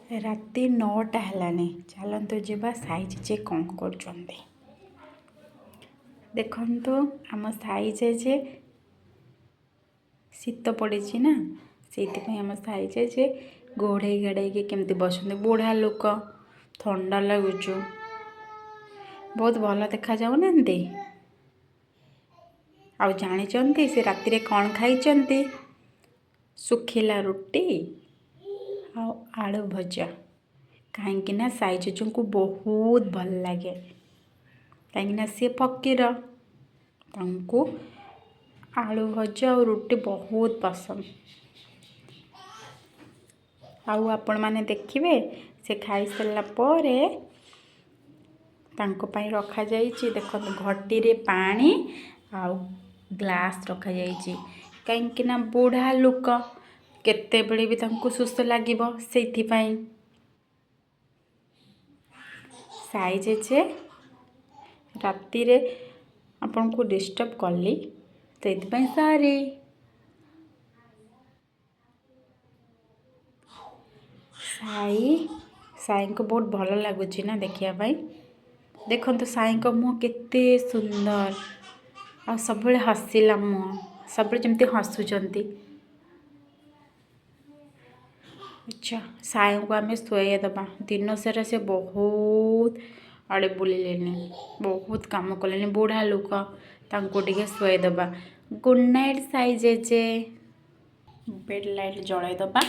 ରାତି 9ଟା ହେଲାଣି। ଚାଲନ୍ତୁ ଯିବା ସାଇ ଜେଜେ କ'ଣ କରୁଛନ୍ତି। ଦେଖନ୍ତୁ ଆମ ସାଇ ଜେଜେ ଶୀତ ପଡ଼ିଛି ନା, ସେଇଥିପାଇଁ ଆମ ସାଇ ଜେଜେ ଘୋଡ଼େଇ ଘାଡ଼େଇକି କେମିତି ବସନ୍ତି। ବୁଢ଼ା ଲୋକ, ଥଣ୍ଡା ଲାଗୁଛୁ, ବହୁତ ଭଲ ଦେଖାଯାଉନାହାନ୍ତି। ଆଉ ଜାଣିଛନ୍ତି ସେ ରାତିରେ କ'ଣ ଖାଇଛନ୍ତି? ଶୁଖିଲା ରୁଟି ଆଉ ଆଳୁ ଭଜା। କାହିଁକିନା ସାଇ ଜେଜେଙ୍କୁ ବହୁତ ଭଲ ଲାଗେ, କାହିଁକିନା ସିଏ ଫକୀର, ତାଙ୍କୁ ଆଳୁ ଭଜା ଆଉ ରୁଟି ବହୁତ ପସନ୍ଦ। ଆଉ ଆପଣମାନେ ଦେଖିବେ ସେ ଖାଇସାରିଲା ପରେ ତାଙ୍କ ପାଇଁ ରଖାଯାଇଛି। ଦେଖନ୍ତୁ ଘଟିରେ ପାଣି ଆଉ ଗ୍ଲାସ୍ ରଖାଯାଇଛି, କାହିଁକିନା ବୁଢ଼ା ଲୋକ, କେତେବେଳେ ବି ତାଙ୍କୁ ସୁସ୍ଥ ଲାଗିବ, ସେଇଥିପାଇଁ। ସାଇ ଜେଜେ ରାତିରେ ଆପଣଙ୍କୁ ଡିଷ୍ଟର୍ବ କଲି, ସେଇଥିପାଇଁ ସରି। ସାଇଙ୍କୁ ବହୁତ ଭଲ ଲାଗୁଛି ନା ଦେଖିବା ପାଇଁ। ଦେଖନ୍ତୁ ସାଇଙ୍କ ମୁହଁ କେତେ ସୁନ୍ଦର, ଆଉ ସବୁବେଳେ ହସିଲା ମୁହଁ, ସବୁବେଳେ ଯେମିତି ହସୁଛନ୍ତି। ଆଚ୍ଛା, ସାଇଙ୍କୁ ଆମେ ଶୁଆଇ ଦେବା। ଦିନ ସାରା ସେ ବହୁତ ଆଡ଼େ ବୁଲିଲେଣି, ବହୁତ କାମ କଲେଣି, ବୁଢ଼ା ଲୋକ, ତାଙ୍କୁ ଟିକେ ଶୁଆଇ ଦେବା। ଗୁଡ୍ ନାଇଟ୍ ସାଇ ଜେଜେ। ବେଡ୍ ଲାଇଟ୍ ଜଳାଇ ଦେବା।